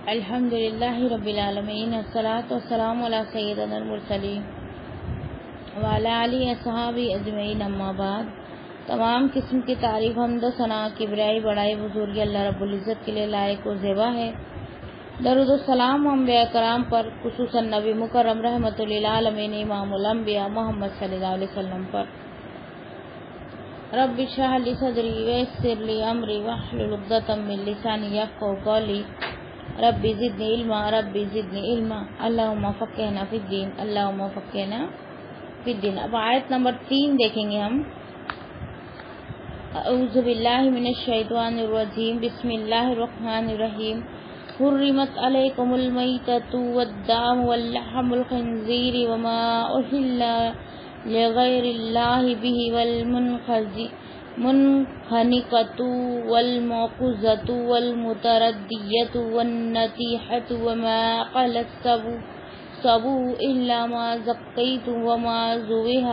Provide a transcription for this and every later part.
الحمدللہ رب العالمین، الصلاۃ والسلام علی سیدنا المرسلین وعلی آلہ اصحابہ اجمعین، اما بعد۔ تمام قسم کی تعریف، حمد و ثنا، کبریائی، بڑائی، بزرگی اللہ رب العزت کے لیے لائق و زیبا ہے۔ درود و سلام انبیاء کرام پر، خصوصاً نبی مکرم رحمت للعالمین امام الانبیاء محمد صلی اللہ علیہ وسلم پر۔ رب اشرح لی صدری ویسر لی امری واحلل عقدۃ من لسانی یفقهوا قولی، رب زدنی علما رب زدنی علما، اللہم فقہنا فی الدین، اللہم فقہنا فی الدین۔ اب آیت نمبر 3 دیکھیں گے ہم۔ اعوذ باللہ من الشیطان الرجیم، بسم اللہ الرحمن الرحیم۔ حرمت علیکم المیتۃ والدم ولحم الخنزیر وما اہل لغیر اللہ بہ والمنخنقۃ والموقوذۃ والمتردیۃ والنطیحۃ وما اکل السبع الا ما ذکیتم وما ذبح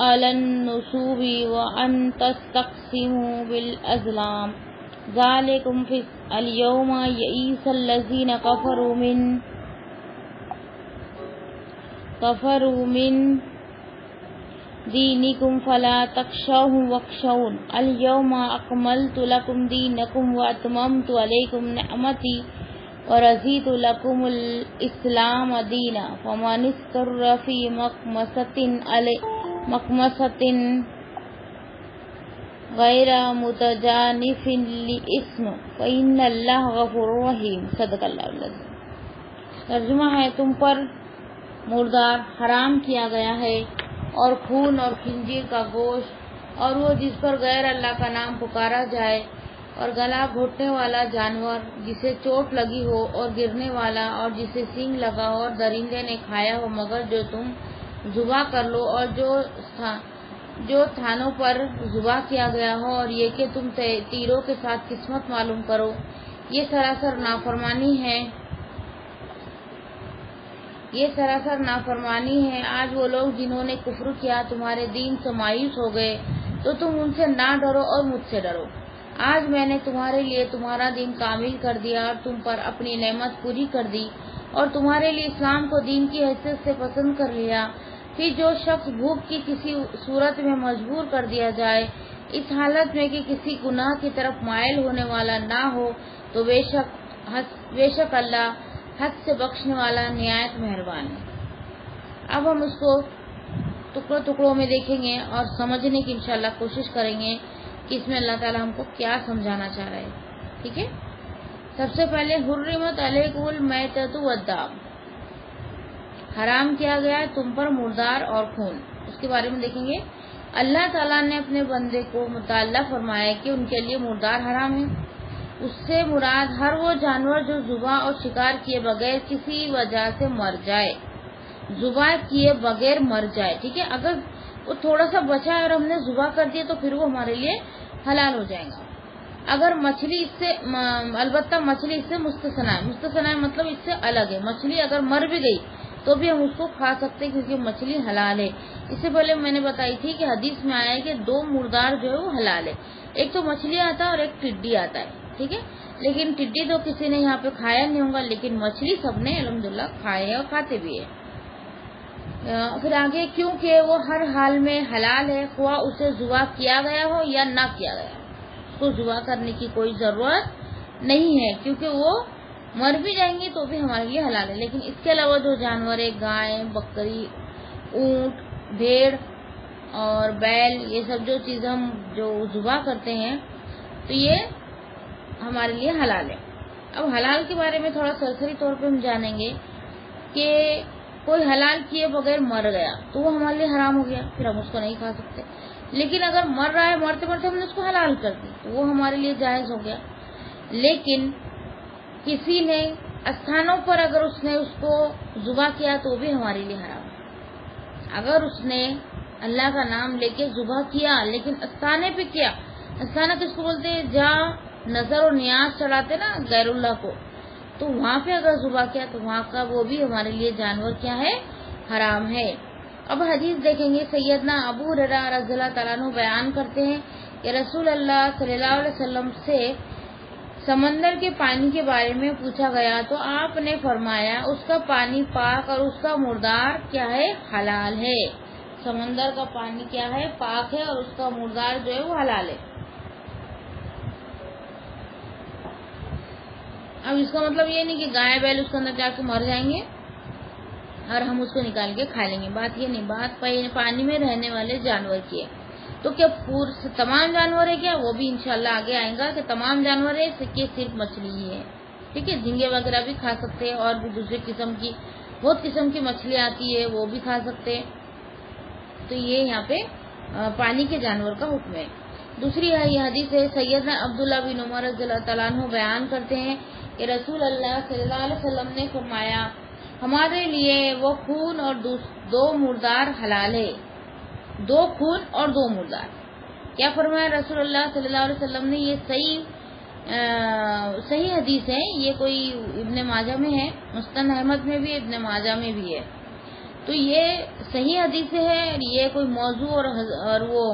علی النصب وان تستقسموا بالازلام، ذالکم فسق۔ الیوم یئیس الذین کفروا من دینکم فلا تخشوہم واخشون، الیوم اکملت لکم دینکم واتممت علیکم نعمتی ورضیت لکم الاسلام دینا، فمن اضطر فی مخمصۃ غیر متجانف لإثم فإن اللہ غفور رحیم۔ صدق اللہ العظیم۔ ترجمہ ہے، تم پر مردار حرام کیا گیا ہے، اور خون اور خنزیر کا گوشت، اور وہ جس پر غیر اللہ کا نام پکارا جائے، اور گلا گھوٹنے والا جانور جسے چوٹ لگی ہو، اور گرنے والا، اور جسے سینگ لگا ہو اور درندے نے کھایا ہو، مگر جو تم ذبح کر لو، اور جو تھانوں پر ذبح کیا گیا ہو، اور یہ کہ تم تیروں کے ساتھ قسمت معلوم کرو، یہ سراسر نافرمانی ہے۔ آج وہ لوگ جنہوں نے کفر کیا تمہارے دین سے مایوس ہو گئے، تو تم ان سے نہ ڈرو اور مجھ سے ڈرو۔ آج میں نے تمہارے لیے تمہارا دین کامل کر دیا، اور تم پر اپنی نعمت پوری کر دی، اور تمہارے لیے اسلام کو دین کی حیثیت سے پسند کر لیا۔ پھر جو شخص بھوک کی کسی صورت میں مجبور کر دیا جائے، اس حالت میں کہ کسی گناہ کی طرف مائل ہونے والا نہ ہو، تو بے شک اللہ حد سے بخشنے والا نہایت مہربان ہے۔ اب ہم اس کو ٹکڑوں میں دیکھیں گے اور سمجھنے کی انشاءاللہ کوشش کریں گے کہ اس میں اللہ تعالیٰ ہم کو کیا سمجھانا چاہ رہے ہیں۔ ٹھیک ہے، سب سے پہلے حرمت علیکم المیتۃ والدم، حرام کیا گیا ہے تم پر مردار اور خون۔ اس کے بارے میں دیکھیں گے۔ اللہ تعالیٰ نے اپنے بندے کو مطالعہ فرمایا کہ ان کے لیے مردار حرام ہے۔ اس سے مراد ہر وہ جانور جو ذبح اور شکار کیے بغیر کسی وجہ سے مر جائے، ذبح کیے بغیر مر جائے۔ ٹھیک ہے، اگر وہ تھوڑا سا بچا ہے اور ہم نے ذبح کر دیا تو پھر وہ ہمارے لیے حلال ہو جائے گا۔ اگر مچھلی اس سے، البتہ مچھلی اس سے مستثنی ہے، مطلب اس سے الگ ہے۔ مچھلی اگر مر بھی گئی تو بھی ہم اس کو کھا سکتے ہیں، کیونکہ مچھلی حلال ہے۔ اس سے پہلے میں نے بتائی تھی کہ حدیث میں آیا ہے کہ 2 مردار جو ہے وہ حلال ہے، ایک تو مچھلی آتا ہے اور ایک ٹڈی آتا ہے۔ ٹھیک ہے، لیکن ٹڈی تو کسی نے یہاں پہ کھایا نہیں ہوگا، لیکن مچھلی سب نے الحمدللہ کھائے ہیں اور کھاتے بھی ہیں۔ پھر آگے، کیونکہ وہ ہر حال میں حلال ہے، خواہ اسے ذبح کیا گیا ہو یا نہ کیا گیا ہو، اس کو ذبح کرنے کی کوئی ضرورت نہیں ہے، کیونکہ وہ مر بھی جائیں گے تو بھی ہمارے لیے حلال ہے۔ لیکن اس کے علاوہ جو جانور ہے، گائے، بکری، اونٹ، بھیڑ اور بیل، یہ سب جو چیزیں ہم جو ذبح کرتے ہیں تو یہ ہمارے لیے حلال ہے۔ اب حلال کے بارے میں تھوڑا سرسری طور پہ ہم جانیں گے کہ کوئی حلال کیے بغیر مر گیا تو وہ ہمارے لیے حرام ہو گیا، پھر ہم اس کو نہیں کھا سکتے۔ لیکن اگر مر رہا ہے، مرتے مرتے ہم نے اس کو حلال کر دی تو وہ ہمارے لیے جائز ہو گیا۔ لیکن کسی نے استھانوں پر اگر اس نے اس کو ذبح کیا تو بھی ہمارے لیے حرام ہے۔ اگر اس نے اللہ کا نام لے کے ذبح کیا لیکن استھانے پہ کیا، استھانہ کس کو بولتے ہیں؟ جہاں نظر و نیاز چڑھاتے نا غیر اللہ کو، تو وہاں پہ اگر ذبح کیا تو وہاں کا وہ بھی ہمارے لیے جانور کیا ہے؟ حرام ہے۔ اب حدیث دیکھیں گے۔ سیدنا ابو ہریرہ رضی اللہ تعالیٰ عنہ بیان کرتے ہیں کہ رسول اللہ صلی اللہ علیہ وسلم سے سمندر کے پانی کے بارے میں پوچھا گیا تو آپ نے فرمایا اس کا پانی پاک اور اس کا مردار کیا ہے؟ حلال ہے۔ سمندر کا پانی کیا ہے؟ پاک ہے، اور اس کا مردار جو ہے وہ حلال ہے۔ اب اس کا مطلب یہ نہیں کہ گائے بیل اس کے اندر جا کے مر جائیں گے اور ہم اس کو نکال کے کھا لیں گے، بات یہ نہیں، بات پانی میں رہنے والے جانور کی ہے۔ تو کیا تمام جانور ہے کیا؟ وہ بھی انشاءاللہ آگے آئے گا کہ تمام جانور ہے کہ صرف مچھلی ہی ہے، ٹھیک ہے؟ جھینگے وغیرہ بھی کھا سکتے ہیں، اور بھی دوسرے قسم کی بہت قسم کی مچھلی آتی ہے، وہ بھی کھا سکتے ہیں۔ تو یہ یہاں پہ پانی کے جانور کا حکم ہے۔ دوسری یہ حدیث ہے، سیدنا عبداللہ بن عمر رضی اللہ تعالیٰ عنہ بیان کرتے ہیں کہ رسول اللہ صلی اللہ علیہ وسلم نے فرمایا ہمارے لیے وہ خون اور دو مردار حلال ہے۔ 2 خون اور 2 مردار، کیا فرمایا رسول اللہ صلی اللہ علیہ وسلم نے؟ یہ صحیح حدیث ہے، یہ کوئی ابن ماجہ میں ہے، مسند احمد میں بھی، ابن ماجہ میں بھی ہے۔ تو یہ صحیح حدیث ہے، یہ کوئی موضوع اور وہ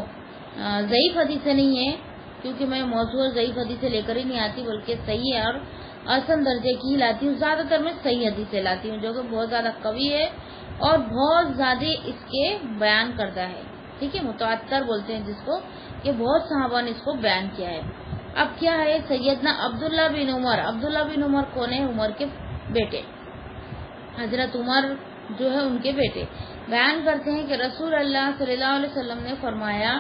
ضعیف حدیث نہیں ہے، کیونکہ میں موضوع اور ضعیف حدیثیں لے کر ہی نہیں آتی، بلکہ صحیح اور حسن درجے کی ہی لاتی ہوں۔ زیادہ تر میں صحیح حدیثیں لاتی ہوں، جو کہ بہت زیادہ قوی ہے اور بہت زیادہ اس کے بیان کرتا ہے، ٹھیک ہے؟ متواتر بولتے ہیں جس کو، کہ بہت صحابہ نے اس کو بیان کیا ہے۔ اب کیا ہے؟ سیدنا عبداللہ بن عمر، عبداللہ بن عمر کون ہے؟ عمر کے بیٹے، حضرت عمر جو ہے ان کے بیٹے بیان کرتے ہیں کہ رسول اللہ صلی اللہ علیہ وسلم نے فرمایا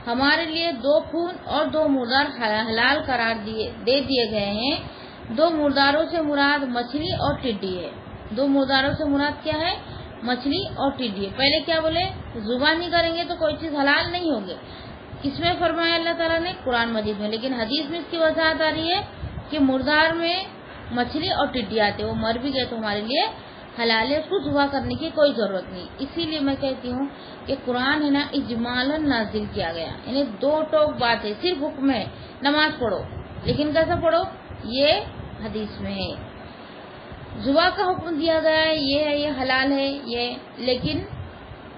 ہمارے لیے 2 خون اور 2 مردار حلال قرار دے دیے گئے ہیں۔ 2 مرداروں سے مراد مچھلی اور ٹڈی ہے۔ 2 مرداروں سے مراد کیا ہے؟ مچھلی اور ٹڈی ہے۔ پہلے کیا بولے؟ زبانی کریں گے تو کوئی چیز حلال نہیں ہوگی، کس میں فرمایا اللہ تعالیٰ نے؟ قرآن مجید میں، لیکن حدیث میں اس کی وضاحت آ رہی ہے کہ مردار میں مچھلی اور ٹڈی آتے، وہ مر بھی گئے تو ہمارے لیے حلال ہے، اس کو ذبح کرنے کی کوئی ضرورت نہیں۔ اسی لیے میں کہتی ہوں کہ قرآن ہے نا اجمالاً نازل کیا گیا، یعنی 2 ٹوک بات ہے، صرف حکم ہے نماز پڑھو، لیکن کیسا پڑھو؟ یہ حدیث میں ہے۔ ذبح کا حکم دیا گیا ہے، یہ حلال ہے یہ، لیکن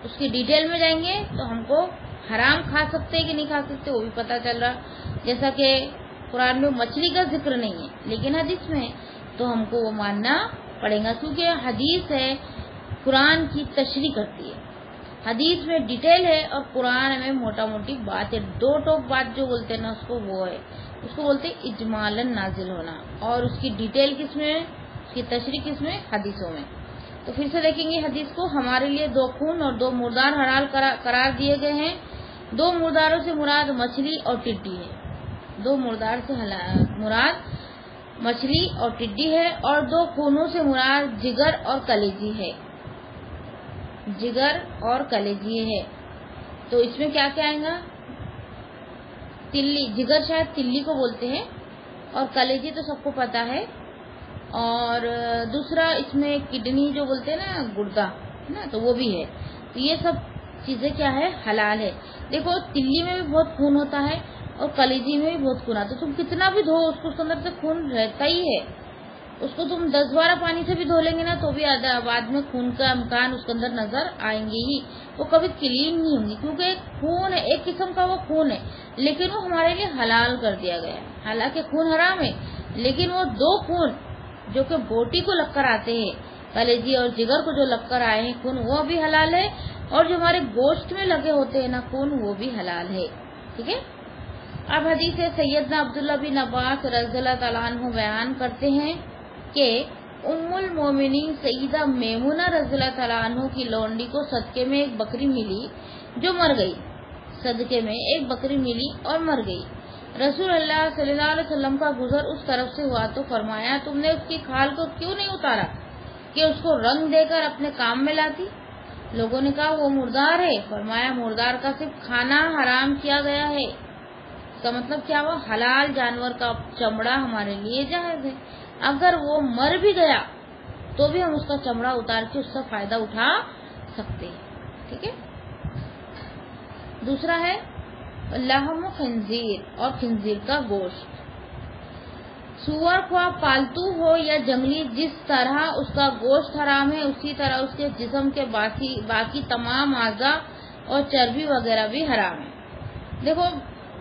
اس کی ڈیٹیل میں جائیں گے تو ہم کو حرام کھا سکتے کہ نہیں کھا سکتے وہ بھی پتہ چل رہا، جیسا کہ قرآن میں مچھلی کا ذکر نہیں ہے لیکن حدیث میں ہے، تو ہم کو وہ ماننا پڑے گا، کیونکہ حدیث ہے قرآن کی تشریح کرتی ہے، حدیث میں ڈیٹیل ہے اور قرآن میں موٹا موٹی بات ہے، 2 ٹوک بات جو بولتے ہیں نا اس کو وہ ہے، اس کو بولتے ہیں اجمالاً نازل ہونا، اور اس کی ڈیٹیل کس میں؟ اس کی تشریح کس میں؟ حدیثوں میں۔ تو پھر سے دیکھیں گے حدیث کو، ہمارے لیے 2 خون اور 2 مردار حلال قرار دیے گئے ہیں۔ 2 مرداروں سے مراد مچھلی اور ٹڈی ہے، 2 مردار سے مراد مچھلی اور ٹڈی ہے، اور 2 خونوں سے مراد جگر اور کلیجی ہے، جگر اور کلیجی ہے۔ تو اس میں کیا کیا آئے گا؟ تلی، جگر شاید تلی کو بولتے ہیں، اور کلیجی تو سب کو پتا ہے، اور دوسرا اس میں کڈنی جو بولتے ہیں نا، گردہ نا، تو وہ بھی ہے۔ تو یہ سب چیزیں کیا ہے؟ حلال ہے۔ دیکھو تلی میں بھی بہت خون ہوتا ہے اور کلیجی میں بھی بہت خون آتا ہے، تم کتنا بھی دھو اس کو، اس کے اندر سے خون رہتا ہی ہے، اس کو تم 10-12 پانی سے بھی دھو لیں گے نا تو بھی بعد میں خون کا امکان اس کے اندر نظر آئیں گے ہی، وہ کبھی کلین نہیں ہوں گی، کیونکہ ایک خون ہے، ایک قسم کا وہ خون ہے، لیکن وہ ہمارے لیے حلال کر دیا گیا ہے۔ حالانکہ خون حرام ہے، لیکن وہ 2 خون جو کہ بوٹی کو لگ کر آتے ہیں، کلیجی اور جگر کو جو لگ کر آئے ہیں خون، وہ بھی حلال ہے، اور جو ہمارے گوشت میں لگے ہوتے ہیں نا خون، وہ بھی حلال ہے، ٹھیک ہے؟ اب حدیث ہے، سیدنا عبداللہ بن عباس رضی اللہ تعالیٰ عنہ بیان کرتے ہیں کہ ام المومنین سیدہ میمونہ رضی اللہ تعالیٰ عنہ کی لونڈی کو صدقے میں ایک بکری ملی جو مر گئی، صدقے میں ایک بکری ملی اور مر گئی۔ رسول اللہ صلی اللہ علیہ وسلم کا گزر اس طرف سے ہوا تو فرمایا تم نے اس کی کھال کو کیوں نہیں اتارا کہ اس کو رنگ دے کر اپنے کام میں لاتی؟ لوگوں نے کہا وہ مردار ہے، فرمایا مردار کا صرف کھانا حرام کیا گیا ہے۔ اس کا مطلب کیا ہوا؟ حلال جانور کا چمڑا ہمارے لیے جائز ہے، اگر وہ مر بھی گیا تو بھی ہم اس کا چمڑا اتار کے اس کا فائدہ اٹھا سکتے ہیں، ٹھیک ہے؟ دوسرا ہے لحم خنزیر اور خنزیر کا گوشت۔ سور خواہ پالتو ہو یا جنگلی، جس طرح اس کا گوشت حرام ہے اسی طرح اس کے جسم کے باقی تمام اعضاء اور چربی وغیرہ بھی حرام ہے۔ دیکھو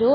جو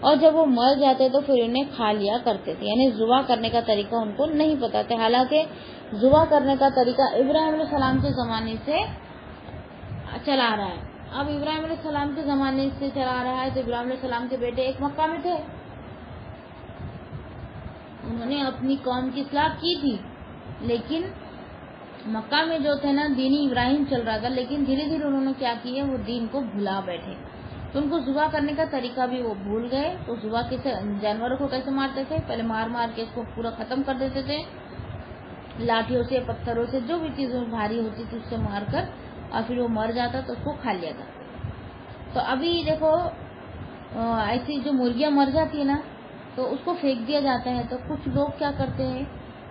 اور جب وہ مر جاتے تو پھر انہیں کھا لیا کرتے تھے. یعنی ذبح کرنے کا طریقہ ان کو نہیں پتا تھا. حالانکہ ذبح کرنے کا طریقہ ابراہیم علیہ السلام کے زمانے سے چلا رہا ہے. اب ابراہیم علیہ السلام کے زمانے سے چلا رہا ہے تو ابراہیم علیہ السلام کے بیٹے ایک مکہ میں تھے. انہوں نے اپنی قوم کی اصلاح کی تھی، لیکن مکہ میں جو تھے نا دینی ابراہیم چل رہا تھا، لیکن دھیرے دھیرے انہوں نے کیا کیا، وہ دین کو بھلا بیٹھے. تو ان کو ذبح کرنے کا طریقہ بھی وہ بھول گئے. تو ذبح کیسے، جانوروں کو کیسے مارتے تھے، پہلے مار مار کے اس کو پورا ختم کر دیتے تھے، لاٹھیوں سے، پتھروں سے، جو بھی چیزیں بھاری ہوتی تھی اس سے مار کر، اور پھر وہ مر جاتا تو اس کو کھا لیا تھا. تو ابھی دیکھو ایسی جو مرغیاں مر جاتی ہے نا تو اس کو پھینک دیا جاتا ہے. تو کچھ لوگ کیا کرتے ہیں،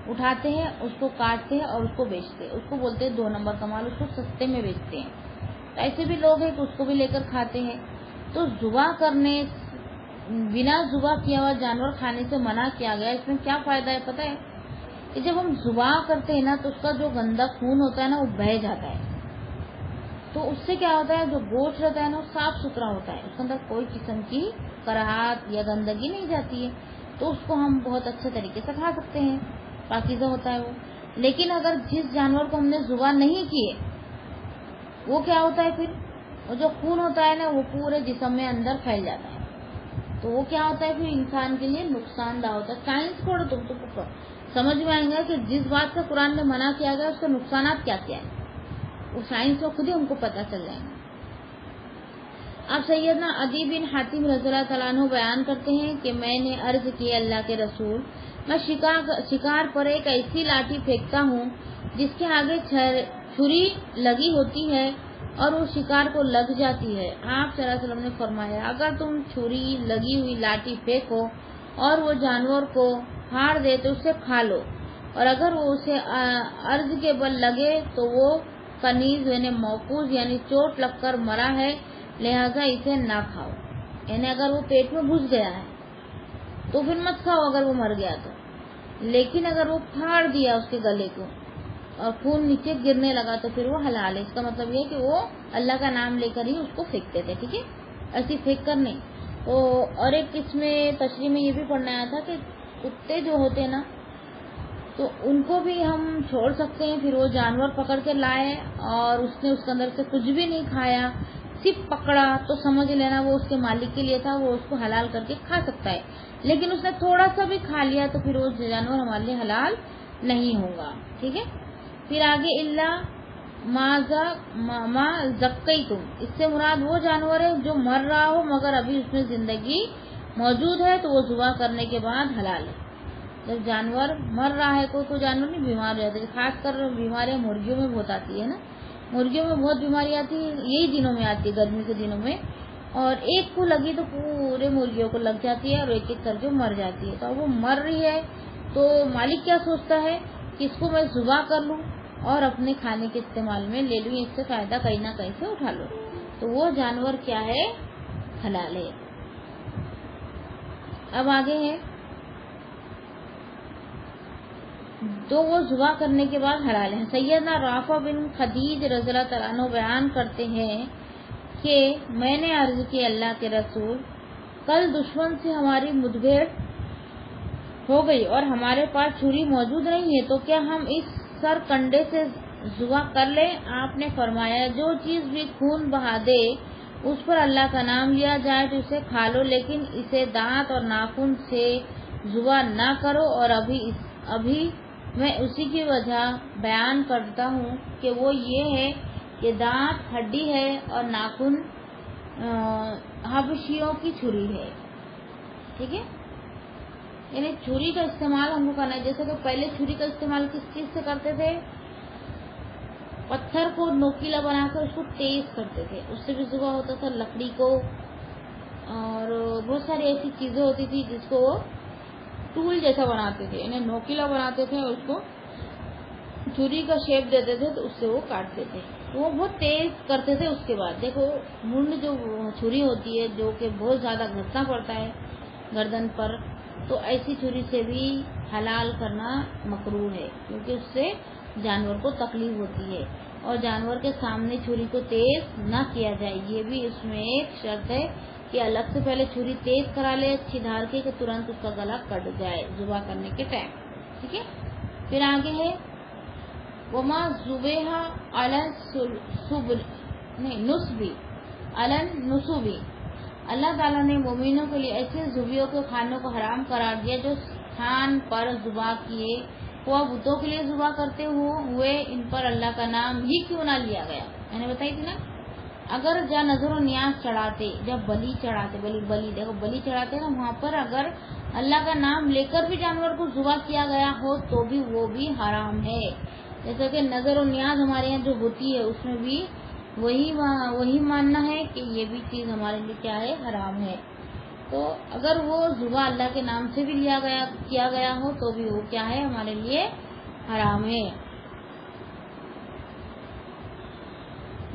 اٹھاتے ہیں، اس کو کاٹتے ہیں اور اس کو بیچتے ہیں. اس کو بولتے ہیں 2 نمبر کا مال، اس کو سستے میں بیچتے ہیں. تو ایسے بھی لوگ ہیں کہ اس کو بھی لے کر کھاتے ہیں. تو ذبح کرنے، بنا ذبح کیا ہوا جانور کھانے سے منع کیا گیا. اس میں کیا فائدہ ہے پتہ ہے، کہ جب ہم ذبح کرتے ہیں نا تو اس کا جو گندا خون ہوتا ہے نا وہ بہہ جاتا ہے. تو اس سے کیا ہوتا ہے، جو گوشت رہتا ہے نا وہ صاف ستھرا ہوتا ہے، اس کے اندر کوئی قسم کی کراہٹ یا گندگی نہیں جاتی ہے. تو اس کو ہم بہت اچھے طریقے سے کھا سکتے ہیں، پاکیزہ ہوتا ہے وہ. لیکن اگر جس جانور کو ہم نے ذبح نہیں کیے وہ کیا ہوتا ہے، پھر وہ جو خون ہوتا ہے نا وہ پورے جسم میں اندر پھیل جاتا ہے. تو وہ کیا ہوتا ہے، پھر انسان کے لیے نقصان دہ ہوتا ہے. سائنس پڑھو تم تو سمجھ میں آئے گا کہ جس بات سے قرآن میں منع کیا گیا اس کے نقصانات کیا کیا ہے. وہ سائنس کو خود ہی ان کو پتہ چل جائیں گے. اب سیدنا عدی بن حاتم رضی اللہ تعالیٰ عنہ بیان کرتے ہیں کہ میں نے عرض کی اللہ کے رسول، میں شکار پر ایک ایسی لاٹھی پھینکتا ہوں جس کے آگے چھری لگی ہوتی ہے اور وہ شکار کو لگ جاتی ہے. آپ صلی اللہ علیہ وسلم نے فرمایا، اگر تم چھری لگی ہوئی لاٹھی پھینکو اور وہ جانور کو پھاڑ دے تو اسے کھا لو، اور اگر وہ اسے عرض کے بل لگے تو وہ کنیز یعنی موقوز یعنی چوٹ لگ کر مرا ہے، لہذا اسے نہ کھاؤ. یعنی اگر وہ پیٹ میں گھس گیا ہے تو پھر مت کھاؤ اگر وہ مر گیا تو. لیکن اگر وہ پھاڑ دیا اس کے گلے کو اور خون نیچے گرنے لگا تو پھر وہ حلال ہے. اس کا مطلب یہ کہ وہ اللہ کا نام لے کر ہی اس کو پھینکتے تھے. ٹھیک ہے، ایسی پھینک کر نہیں. تو اور ایک اس میں تشریح میں یہ بھی پڑھنا آیا تھا کہ کتے جو ہوتے ہیں نا تو ان کو بھی ہم چھوڑ سکتے ہیں. پھر وہ جانور پکڑ کے لائے اور اس نے اس کے اندر سے کچھ بھی نہیں کھایا، صرف پکڑا، تو سمجھ لینا وہ اس کے مالک کے لیے تھا، وہ اس کو حلال کر کے کھا سکتا ہے. لیکن اس نے تھوڑا سا بھی کھا لیا تو پھر وہ جانور ہمارے لیے حلال نہیں ہوگا. ٹھیک ہے. پھر آگے ما زکیتم، اس سے مراد وہ جانور ہے جو مر رہا ہو مگر ابھی اس میں زندگی موجود ہے تو وہ ذبح کرنے کے بعد حلال ہے. جب جانور مر رہا ہے، کوئی جانور نہیں بیمار رہتے، خاص کر بیماریاں مرغیوں میں بہت آتی ہے نا، مرغیوں میں بہت بیماری آتی ہے، یہی دنوں میں آتی ہے، گرمی کے دنوں میں. اور ایک کو لگی تو پورے مرغیوں کو لگ جاتی ہے اور ایک ایک کر کے مر جاتی ہے. تو وہ مر رہی ہے تو مالک کیا سوچتا ہے کہ اس کو میں ذبح کر لوں اور اپنے کھانے کے استعمال میں لے لوں، اس سے فائدہ کہیں نہ کہیں سے اٹھا لوں. تو وہ جانور کیا ہے، حلال ہے. اب آگے ہے تو وہ ذبح کرنے کے بعد حلال ہے. سیدنا رافع بن خدیج رضی اللہ تعالیٰ عنہ بیان کرتے ہیں کہ میں نے عرض کی اللہ کے رسول، کل دشمن سے ہماری مدبھیڑ ہو گئی اور ہمارے پاس چھری موجود نہیں ہے، تو کیا ہم اس سر کنڈے سے ذبح کر لیں؟ آپ نے فرمایا، جو چیز بھی خون بہا دے اس پر اللہ کا نام لیا جائے تو اسے کھا لو، لیکن اسے دانت اور ناخن سے ذبح نہ کرو. اور ابھی میں اسی کی وجہ بیان کرتا ہوں کہ وہ یہ ہے کہ دانت ہڈی ہے اور ناخن حبشیوں کی چھری ہے. ٹھیک ہے، یعنی چھری کا استعمال ہم کو کرنا ہے. جیسے کہ پہلے چھری کا استعمال کس چیز سے کرتے تھے، پتھر کو نوکیلا بنا کر اس کو تیز کرتے تھے، اس سے بھی ذبح ہوتا تھا. لکڑی کو اور بہت ساری ایسی چیزیں ہوتی تھی جس کو وہ ٹول جیسا بناتے تھے، یعنی نوکیلا بناتے تھے اور اس کو چھری کا شیپ دیتے تھے تو اس سے وہ کاٹتے تھے. وہ بہت تیز کرتے تھے. اس کے بعد دیکھو منڈ جو چھری ہوتی ہے جو کہ بہت زیادہ گھسنا پڑتا ہے گردن پر، تو ایسی چھری سے بھی حلال کرنا مکروہ ہے کیونکہ اس سے جانور کو تکلیف ہوتی ہے. اور جانور کے سامنے چھری کو تیز نہ کیا جائے، یہ بھی اس میں ایک شرط ہے کہ الگ سے پہلے چھری تیز کرا لے اچھی دھار کی کہ ترنت اس کا گلا کٹ جائے ذبح کرنے کے ٹائم. ٹھیک ہے. پھر آگے ہے وما ذبح علی نصبی. اللہ تعالیٰ نے مومنوں کے لیے ایسے ذبیحوں کے کھانوں کو حرام قرار دیا جو تھان پر ذبح کیے ہوا بتوں کے لیے ذبح کرتے ہوئے ان پر اللہ کا نام ہی کیوں نہ لیا گیا. میں نے بتائی تھی نا, اگر جہاں نظر و نیاز چڑھاتے, جب بلی چڑھاتے, بلی دیکھو بلی چڑھاتے نا, وہاں پر اگر اللہ کا نام لے کر بھی جانور کو ذبح کیا گیا ہو تو بھی وہ بھی حرام ہے. جیسا کہ نظر و نیاز ہمارے یہاں جو ہوتی ہے اس میں بھی وہی ماننا ہے کہ یہ بھی چیز ہمارے لیے کیا ہے, حرام ہے. تو اگر وہ ذبح اللہ کے نام سے بھی کیا گیا ہو تو بھی وہ کیا ہے, ہمارے لیے حرام ہے.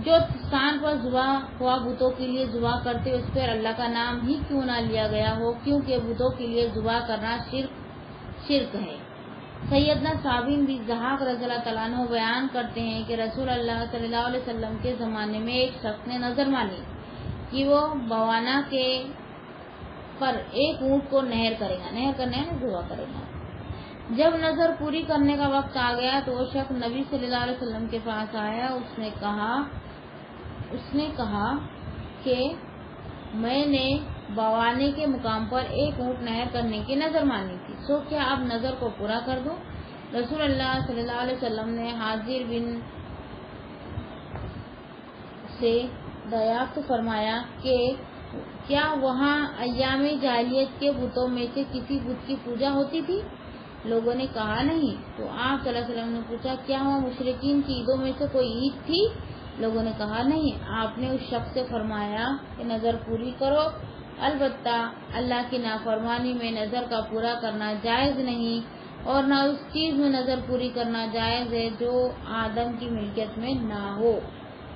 جو ستان پر ذبح ہوا بتوں کے لیے ذبح کرتے اس پر اللہ کا نام ہی کیوں نہ لیا گیا ہو, کیونکہ بتوں کے لیے ذبح کرنا شرک ہے. سیدنا صابین بھی ضحاک رضی اللہ تعالیٰ عنہ بیان کرتے ہیں کہ رسول اللہ صلی اللہ علیہ وسلم کے زمانے میں ایک شخص نے نظر مانی کہ وہ بوانا کے پر ایک اونٹ کو نہر کرے گا, نہر کرنے میں ذبح کرے گا. جب نظر پوری کرنے کا وقت آ گیا تو وہ شخص نبی صلی اللہ علیہ وسلم کے پاس آیا. اس نے کہا کہ میں نے بوانے کے مقام پر ایک اونٹ نہر کرنے کی نظر مانی تھی, سو کیا اب نظر کو پورا کر دوں؟ رسول اللہ صلی اللہ علیہ وسلم نے حاضر بن سے دریافت فرمایا کہ کیا وہاں ایام جاہلیت کے بتوں میں سے کسی بت کی پوجا ہوتی تھی؟ لوگوں نے کہا نہیں. تو آپ صلی اللہ علیہ وسلم نے پوچھا کیا وہاں مشرکین کی عیدوں میں سے کوئی عید تھی؟ لوگوں نے کہا نہیں. آپ نے اس شخص سے فرمایا کہ نظر پوری کرو, البتہ اللہ کی نافرمانی میں نظر کا پورا کرنا جائز نہیں اور نہ اس چیز میں نظر پوری کرنا جائز ہے جو آدم کی ملکیت میں نہ ہو.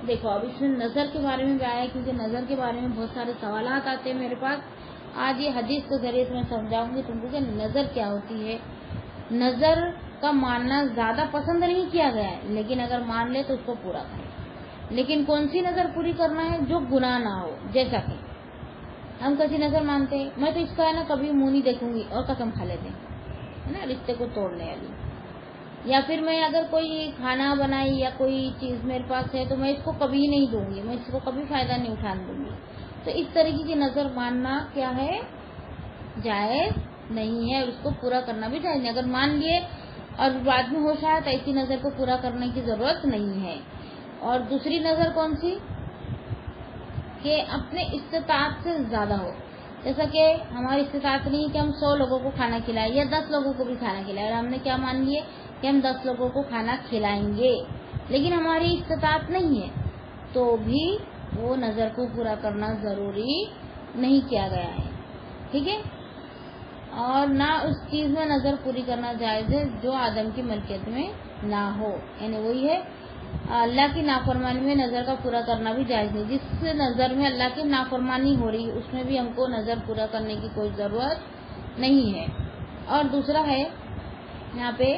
دیکھو اب اس میں نظر کے بارے میں بھی آیا کیونکہ نظر کے بارے میں بہت سارے سوالات آتے ہیں میرے پاس. آج یہ حدیث کے ذریعے میں سمجھاؤں گی تم کو کہ نظر کیا ہوتی ہے. نظر کا ماننا زیادہ پسند نہیں کیا گیا ہے, لیکن اگر مان لے تو اس کو پورا کریں. لیکن کون سی نظر پوری کرنا ہے؟ جو گناہ نہ ہو. جیسا کہ ہم کسی نظر مانتے ہیں, میں تو اس کا ہے نا کبھی منہ نہیں دیکھوں گی, اور قسم کھا لیتے ہیں نا رشتے کو توڑنے والی. یا پھر میں اگر کوئی کھانا بنائی یا کوئی چیز میرے پاس ہے تو میں اس کو کبھی نہیں دوں گی, میں اس کو کبھی فائدہ نہیں اٹھانے دوں گی. تو اس طریقے کی نظر ماننا کیا ہے, جائز نہیں ہے. اس کو پورا کرنا بھی جائز نہیں. اگر مان لیے اور بعد میں ہوش آیا تو ایسی نظر کو پورا کرنے کی ضرورت نہیں ہے. اور دوسری نظر کون سی کہ اپنے استطاعت سے زیادہ ہو. جیسا کہ ہماری استطاعت نہیں کہ ہم 100 لوگوں کو کھانا کھلائیں یا 10 لوگوں کو بھی کھانا کھلائیں, اور ہم نے کیا مان لیے کہ ہم 10 لوگوں کو کھانا کھلائیں گے, لیکن ہماری استطاعت نہیں ہے تو بھی وہ نظر کو پورا کرنا ضروری نہیں کیا گیا ہے. ٹھیک ہے. اور نہ اس چیز میں نظر پوری کرنا جائز ہے جو آدم کی ملکیت میں نہ ہو, یعنی وہی ہے اللہ کی نافرمانی میں نظر کا پورا کرنا بھی جائز نہیں. جس نظر میں اللہ کی نافرمانی ہو رہی اس میں بھی ہم کو نظر پورا کرنے کی کوئی ضرورت نہیں ہے. اور دوسرا ہے یہاں پہ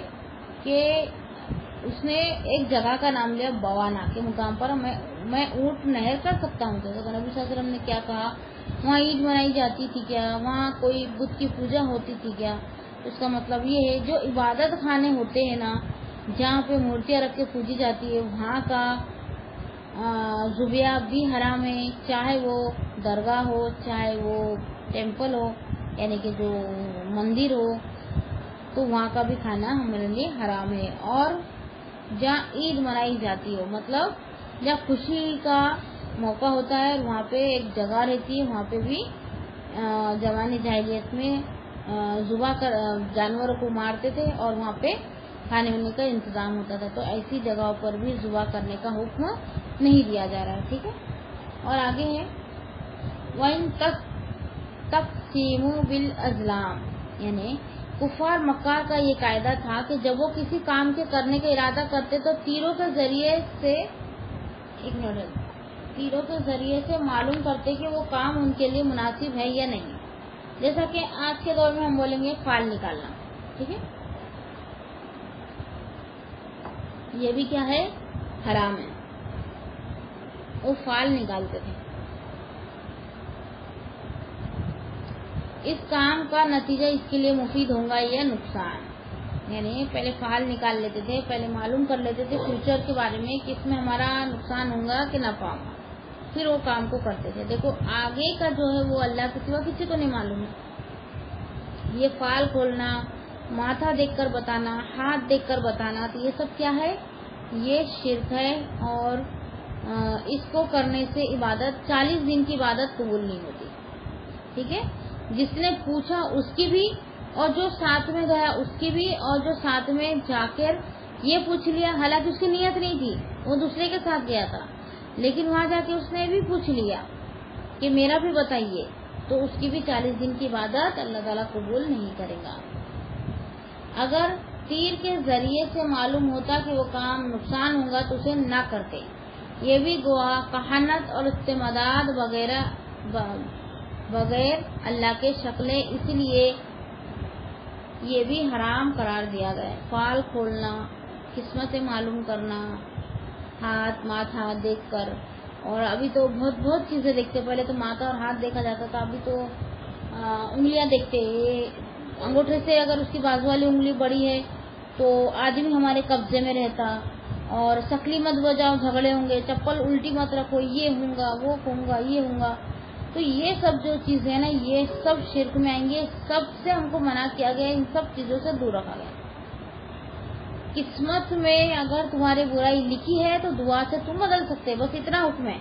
کہ اس نے ایک جگہ کا نام لیا بوانا کے مقام پر میں اونٹ نہر کر سکتا ہوں. تو نبی صلی اللہ علیہ وسلم نے کیا کہا, وہاں عید منائی جاتی تھی کیا, وہاں کوئی بت کی پوجا ہوتی تھی کیا؟ اس کا مطلب یہ ہے جو عبادت خانے ہوتے ہیں نا جہاں پہ مورتیاں رکھ کے پوجی جاتی ہے وہاں کا ذبیحہ بھی حرام ہے, چاہے وہ درگاہ ہو چاہے وہ ٹیمپل ہو یعنی کہ جو مندر ہو, تو وہاں کا بھی کھانا ہمارے لیے حرام ہے. اور جہاں عید منائی جاتی ہو مطلب جہاں خوشی کا موقع ہوتا ہے وہاں پہ ایک جگہ رہتی ہے, وہاں پہ بھی زمانے جاہلیت میں ذبح کر جانوروں کو مارتے تھے اور وہاں پہ کھانے وانے کا انتظام ہوتا تھا. تو ایسی جگہوں پر بھی ذبح کرنے کا حکم نہیں دیا جا رہا ہے. ٹھیک ہے. اور آگے ہے وَإِن تَقْسِيمُوا بِالْأَزْلَامِ, یعنی کفار مکہ کا یہ قاعدہ تھا کہ جب وہ کسی کام کے کرنے کا ارادہ کرتے تو تیروں کے ذریعے سے معلوم کرتے کہ وہ کام ان کے لیے مناسب ہے یا نہیں. جیسا کہ آج کے دور میں ہم بولیں گے فال نکالنا. ٹھیک ہے. یہ بھی کیا ہے, حرام ہے. وہ فال نکالتے تھے. اس کام کا نتیجہ اس کے لیے مفید ہوگا یا نقصان. یعنی پہلے فعال نکال لیتے تھے, پہلے معلوم کر لیتے تھے فیوچر کے بارے میں کہ اس میں ہمارا نقصان ہوگا کہ نفع ہوگا, پھر وہ کام کو کرتے تھے. دیکھو آگے کا جو ہے وہ اللہ کے سوا کسی کو نہیں معلوم ہے. یہ فعال کھولنا, ماتھا دیکھ کر بتانا, ہاتھ دیکھ کر بتانا, تو یہ سب کیا ہے؟ یہ شرک ہے. اور اس کو کرنے سے عبادت 40 دن کی عبادت قبول نہیں ہوتی. ٹھیک ہے, جس نے پوچھا اس کی بھی, اور جو ساتھ میں گیا اس کی بھی, اور جو ساتھ میں جا کر یہ پوچھ لیا, حالانکہ اس کی نیت نہیں تھی, وہ دوسرے کے ساتھ گیا تھا, لیکن وہاں جا کے اس نے بھی پوچھ لیا کہ میرا بھی بتائیے, تو اس کی بھی 40 دن کی عبادت اللہ تعالیٰ قبول نہیں کرے گا. اگر تیر کے ذریعے سے معلوم ہوتا کہ وہ کام نقصان ہوگا تو اسے نہ کرتے. یہ بھی دعا, کہانت اور استمداد وغیرہ بغیر اللہ کے شکلیں, اس لیے یہ بھی حرام قرار دیا گیا. فال کھولنا, قسمتیں معلوم کرنا, ماتھا دیکھ کر, اور ابھی تو بہت چیزیں دیکھتے. پہلے تو ماتھا اور ہاتھ دیکھا جاتا تھا, ابھی تو انگلیاں دیکھتے. انگوٹھے سے اگر اس کی بازو والی انگلی بڑی ہے تو آدمی ہمارے قبضے میں رہتا. اور سکلی مت بجاؤ, جھگڑے ہوں گے, چپل الٹی مت رکھو, یہ ہوگا وہ ہوگا یہ ہوگا. تو یہ سب جو چیزیں ہیں نا, یہ سب شرک میں آئیں گے. سب سے ہم کو منع کیا گیا, ان سب چیزوں سے دور رکھا گیا. قسمت میں اگر تمہاری برائی لکھی ہے تو دعا سے تم بدل سکتے, بس اتنا حکم ہے.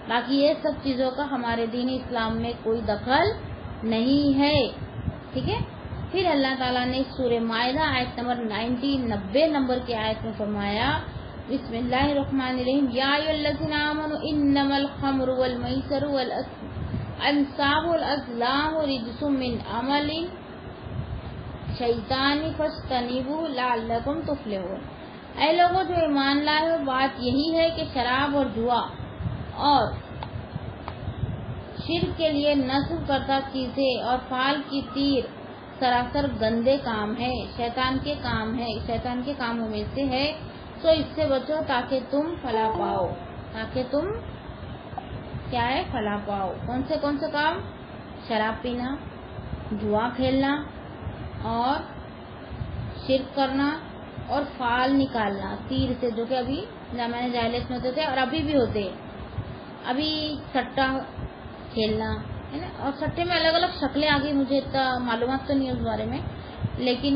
باقی یہ سب چیزوں کا ہمارے دین اسلام میں کوئی دخل نہیں ہے. ٹھیک ہے. پھر اللہ تعالیٰ نے سورہ مائدہ آیت نمبر 90 نمبر کی آیت میں فرمایا, بسم اللہ الرحمن الرحیم, یا ایھا الذین آمنوا انما الخمر والمیسر والانصاب والازلام رجس من عمل الشیطان فاجتنبوہ لعلکم تفلحون. اے لوگوں جو ایمان لائے ہو, بات یہی ہے کہ شراب اور جوا اور شرک کے لیے نصب کردہ چیزیں اور فال کی تیر سراسر گندے کام ہے, شیطان کے کام ہے, شیطان کے کاموں میں سے ہے. تو اس سے بچو تاکہ تم فلاح پاؤ. تاکہ تم کیا ہے؟ فلاح پاؤ. کون سے کام؟ شراب پینا, جوا کھیلنا, اور شرک کرنا, اور فال نکالنا تیر سے, جو کہ ابھی زمانے جاہلیت میں ہوتے تھے اور ابھی بھی ہوتے ہیں. ابھی سٹا کھیلنا ہے نا, اور سٹے میں الگ الگ شکلیں آ گئی. مجھے اتنا معلومات تو نہیں اس بارے میں, لیکن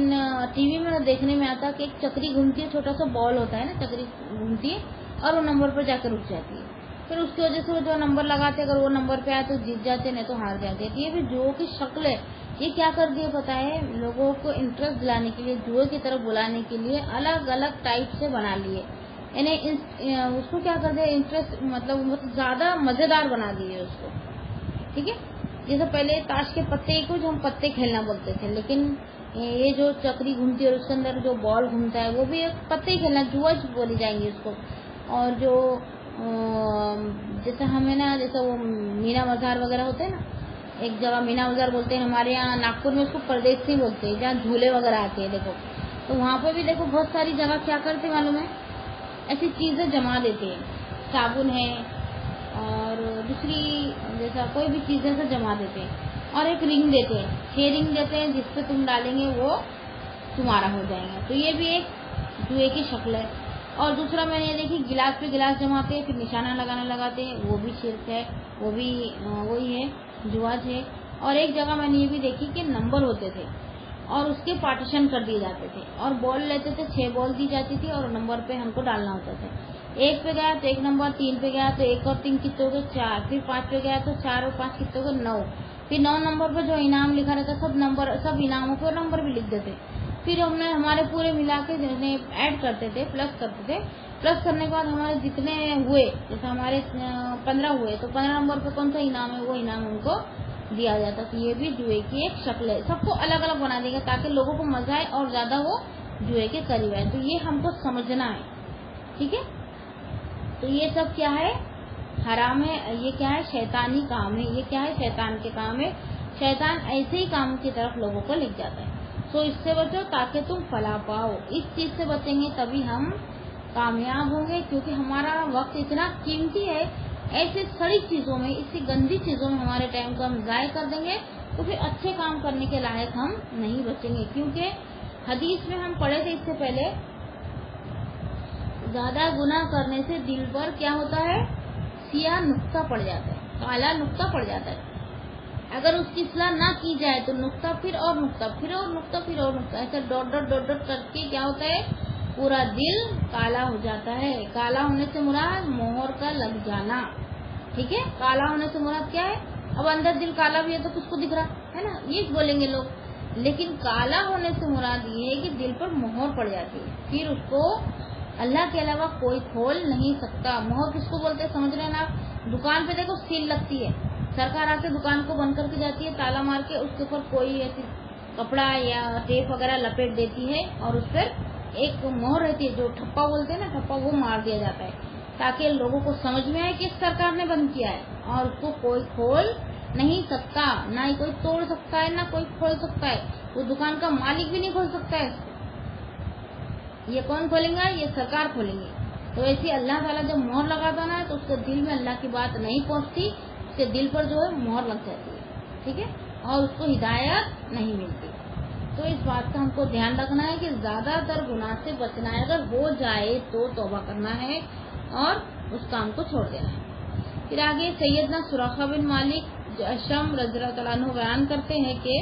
ٹی وی میں دیکھنے میں آتا کہ ایک چکری گھومتی ہے, چھوٹا سا بال ہوتا ہے نا, چکری گھومتی ہے اور وہ نمبر پر جا کے رک جاتی ہے. پھر اس کی وجہ سے وہ جو نمبر لگاتے, اگر وہ نمبر پہ آئے تو جیت جاتے, نہیں تو ہار جاتے. یہ بھی جوؤ کی شکل ہے. یہ کیا کر دیا پتا ہے, لوگوں کو انٹرسٹ دلانے کے لیے, جوئے کی طرف بلانے کے لیے الگ الگ ٹائپ سے بنا لیے. یعنی اس کو کیا کر دیا, انٹرسٹ مطلب زیادہ مزیدار بنا دیے اس کو. ٹھیک ہے. جیسے پہلے تاش کے پتے کو جو ہم پتے کھیلنا بولتے تھے, لیکن یہ جو چکری گھومتی ہے اور اس کے اندر جو بال گھومتا ہے وہ بھی ایک پتے ہی کھیلنا, جوا بولی جائیں گے اس کو. اور جو جیسے ہمیں نا, جیسے وہ مینا بازار وغیرہ ہوتے ہیں نا, ایک جگہ مینا بازار بولتے ہیں, ہمارے یہاں ناگپور میں اس کو پردیسی بولتے ہیں, جہاں جھولے وغیرہ آتے ہیں. دیکھو تو وہاں پہ بھی دیکھو بہت ساری جگہ کیا کرتے معلوم ہے, ایسی چیزیں جما دیتے ہیں. صابن ہے اور دوسری جیسا کوئی بھی چیزیں سے جما دیتے ہیں, اور ایک رنگ دیتے ہیں, 6 رنگ دیتے ہیں, جس پہ تم ڈالیں گے وہ تمہارا ہو جائیں گے. تو یہ بھی ایک جوئے کی شکل ہے. اور دوسرا میں نے دیکھی, گلاس پہ گلاس جماتے ہیں, پھر نشانہ لگاتے ہیں, وہ بھی شرک ہے, وہ بھی وہی ہے, جواج ہے. اور ایک جگہ میں نے یہ بھی دیکھی کہ نمبر ہوتے تھے اور اس کے پارٹیشن کر دیے جاتے تھے, اور بال لیتے تھے, 6 بال دی جاتی تھی, اور نمبر پہ ہم کو ڈالنا ہوتا تھا. 1 پہ گیا تو 1 نمبر, 3 پہ گیا تو 1 اور 3 کتوں کو 4, پھر 5 پہ گیا تو 4 اور 5 کتوں کو 9, پھر 9 نمبر پہ جو انعام لکھا رہتا سب انعاموں کو نمبر بھی لکھ دیتے. پھر ہم نے ہمارے پورے ملا کے ایڈ کرتے تھے, پلس کرتے تھے. پلس کرنے کے بعد ہمارے جتنے ہوئے, جیسے ہمارے 15 ہوئے تو 15 نمبر پہ کون سا انعام ہے وہ انعام ان کو دیا جاتا. تو یہ بھی جوئے کی ایک شکل ہے. سب کو الگ الگ بنا دے گا تاکہ لوگوں کو مزہ آئے اور زیادہ وہ جوئے کے قریب آئے. تو یہ ہم کو سمجھنا ہے. ٹھیک ہے. تو یہ سب کیا ہے, حرام ہے. یہ کیا ہے, شیطانی کام ہے. یہ کیا ہے, شیطان کے کام ہے. شیطان ایسے ہی کام کی طرف لوگوں کو لے جاتا ہے. تو اس سے بچو تاکہ تم فلاح پاؤ. اس چیز سے بچیں گے تبھی ہم کامیاب ہوں گے, کیونکہ ہمارا وقت اتنا قیمتی ہے. ایسے سڑی چیزوں میں, اسی گندی چیزوں میں ہمارے ٹائم کو ہم ضائع کر دیں گے تو پھر اچھے کام کرنے کے لائق ہم نہیں بچیں گے. کیونکہ حدیث میں ہم پڑھے تھے اس سے پہلے, زیادہ گناہ کرنے سے دل پر کیا ہوتا ہے, سیاہ نقطہ پڑ جاتا ہے, کالا نقطہ پڑ جاتا ہے. اگر اس کی اصلاح نہ کی جائے تو نقطہ پھر اور نقطہ پھر اور نقطہ پھر اور نقطہ, ایسا ڈاٹ ڈاٹ ڈاٹ ڈاٹ کر کے کیا ہوتا ہے, پورا دل کالا ہو جاتا ہے. کالا ہونے سے مراد مہر کا لگ جانا. ٹھیک ہے, کالا ہونے سے مراد کیا ہے, اب اندر دل کالا بھی ہے تو کس کو دکھ رہا ہے نا, یہ بولیں گے لوگ. لیکن کالا ہونے سے مراد یہ ہے کہ دل پر مہر پڑ جاتی ہے, پھر اس کو اللہ کے علاوہ کوئی کھول نہیں سکتا. مہر کس کو بولتے ہیں سمجھ رہے ہیں نا آپ, دکان پہ دیکھو سیل لگتی ہے, سرکار آ کے دکان کو بند کر کے جاتی ہے, تالا مار کے, اس کے اوپر کوئی ایسی کپڑا یا ٹیپ وغیرہ لپیٹ دیتی ہے اور اس پر ایک مہر رہتی ہے جو ٹھپا بولتے ہیں نا, ٹھپا, وہ مار دیا جاتا ہے تاکہ لوگوں کو سمجھ میں آئے کہ سرکار نے بند کیا ہے, اور اس کو کوئی کھول نہیں سکتا, نہ ہی کوئی توڑ سکتا ہے نہ کوئی کھول سکتا ہے. وہ دکان کا مالک بھی نہیں کھول سکتا ہے. یہ کون کھولیں گا, یہ سرکار کھولیں گے. تو ایسی اللہ تعالیٰ جب مہر لگاتا نا تو اس کے دل میں اللہ کی بات نہیں پہنچتی, اس کے دل پر جو ہے مہر لگ جاتی ہے. ٹھیک ہے, اور اس کو ہدایت نہیں ملتی. تو اس بات کا ہم کو دھیان رکھنا ہے کہ زیادہ تر گناہ سے بچنا ہے. اگر ہو جائے تو توبہ کرنا ہے اور اس کام کو چھوڑ دینا ہے. پھر آگے سیدنا سراقہ بن مالک جعشم رضی اللہ تعالیٰ عنہ بیان کرتے ہیں کہ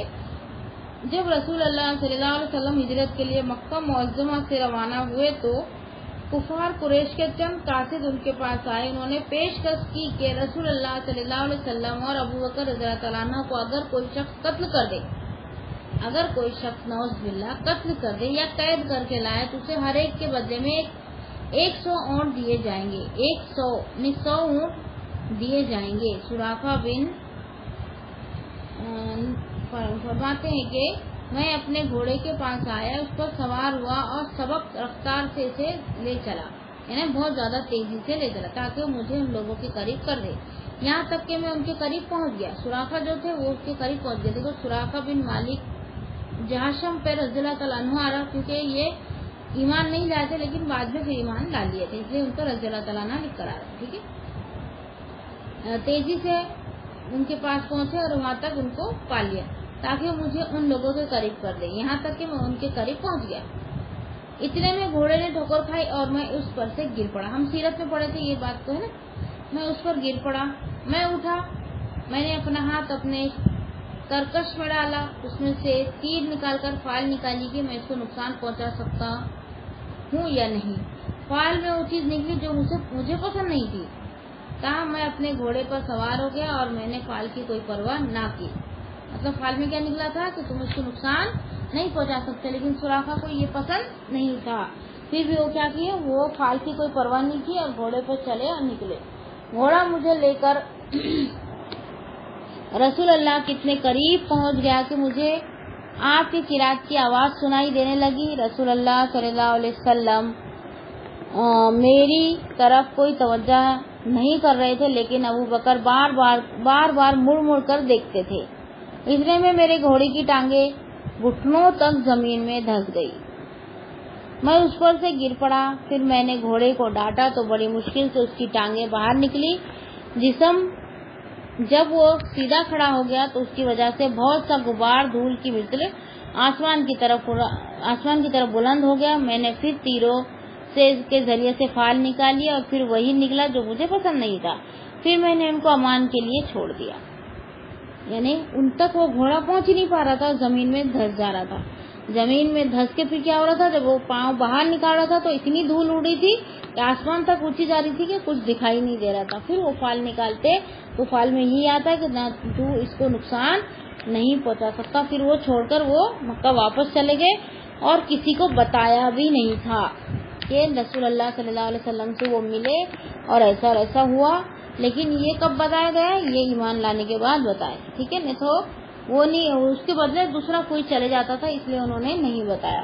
جب رسول اللہ صلی اللہ علیہ وسلم ہجرت کے لیے مکہ معظمہ سے روانہ ہوئے تو کفار قریش کے چند قاصد ان کے پاس آئے. انہوں نے پیشکش کی کہ رسول اللہ صلی اللہ علیہ وسلم اور ابو بکر رضی اللہ تعالیٰ عنہ کو اگر کوئی شخص نعوذ باللہ قتل کر دے یا قید کر کے لائے تو اسے ہر ایک کے بدلے میں 100 اونٹ دیے جائیں گے. 100 اونٹ دیے جائیں گے. سراقہ بن فرماتے ہیں کہ میں اپنے گھوڑے کے پاس آیا, اس پر سوار ہوا اور سبق رفتار سے اسے لے چلا, یعنی بہت زیادہ تیزی سے لے چلا تاکہ مجھے ان لوگوں کے قریب کر دے. یہاں تک کہ میں ان کے قریب پہنچ گیا. سراقہ جو تھے وہ اس کے قریب پہنچ گئے. دیکھو سراقہ بن مالک جعشم پہ رضی اللہ تعالیٰ عنہ آ رہا, کیونکہ یہ ایمان نہیں لائے تھے لیکن بعد میں پھر ایمان لا لیے تھے, اس لیے ان کو رضی اللہ تعالیٰ عنہ لکھ کر آ رہا. ٹھیک ہے, تیزی سے ان کے پاس پہنچے اور وہاں تک ان کو پا لیا تاکہ مجھے ان لوگوں کے قریب کر دے. یہاں تک کہ میں ان کے قریب پہنچ گیا. اتنے میں گھوڑے نے ٹھوکر کھائی اور میں اس پر سے گر پڑا. ہم سیرت میں پڑھے تھے یہ بات تو ہے نا. میں اس پر گر پڑا. میں اٹھا, میں نے اپنا ہاتھ اپنے ترکش میں ڈالا, اس میں سے تیر نکال کر فال نکالی کہ میں اس کو نقصان پہنچا سکتا ہوں یا نہیں. فال میں وہ چیز نکلی جو مجھے پسند نہیں تھی. تاہم میں اپنے گھوڑے پر سوار ہو گیا اور میں نے فال کی کوئی پرواہ نہ کی. مطلب فال میں کیا نکلا تھا کہ تم اس کو نقصان نہیں پہنچا سکتے, لیکن سراقہ کو یہ پسند نہیں تھا. پھر بھی وہ کیا کیے, وہ فال کی کوئی پرواہ نہیں کی اور گھوڑے پر چلے اور نکلے. گھوڑا مجھے لے کر رسول اللہ کتنے قریب پہنچ گیا کہ مجھے آپ کی قرات کی آواز سنائی دینے لگی. رسول اللہ صلی اللہ علیہ وسلم میری طرف کوئی توجہ نہیں کر رہے تھے, لیکن ابو بکر بار بار مڑ کر دیکھتے تھے. اتنے میں میرے گھوڑے کی ٹانگیں گھٹنوں تک زمین میں دھس گئی. میں اس پر سے گر پڑا. پھر میں نے گھوڑے کو ڈانٹا تو بڑی مشکل سے اس کی ٹانگیں باہر نکلی. جسم جب وہ سیدھا کھڑا ہو گیا تو اس کی وجہ سے بہت سا غبار دھول کی مثل آسمان کی طرف بلند ہو گیا. میں نے پھر تیروں کے ذریعے سے فال نکالی اور پھر وہی نکلا جو مجھے پسند نہیں تھا. پھر میں نے ان کو امان کے لیے چھوڑ دیا. یعنی ان تک وہ گھوڑا پہنچ ہی نہیں پا رہا تھا, زمین میں دھس جا رہا تھا. زمین میں دھس کے پھر کیا ہو رہا تھا, جب وہ پاؤں باہر نکال رہا تھا تو اتنی دھول اڑ رہی تھی کہ آسمان تک اونچی جا رہی تھی کہ کچھ دکھائی نہیں دے رہا تھا. پھر وہ فال نکالتے تو فال میں یہی آتا ہے کہ نہ تو اس کو نقصان نہیں پہنچا سکتا. پھر وہ چھوڑ کر وہ مکہ واپس چلے گئے اور کسی کو بتایا بھی نہیں تھا کہ رسول اللہ صلی اللہ علیہ وسلم سے وہ ملے اور ایسا ہوا. لیکن یہ کب بتایا گیا, یہ ایمان لانے کے بعد بتایا. ٹھیک ہے, نہیں تو وہ نہیں, اس کے بدلے دوسرا کوئی چلے جاتا تھا, اس لیے انہوں نے نہیں بتایا.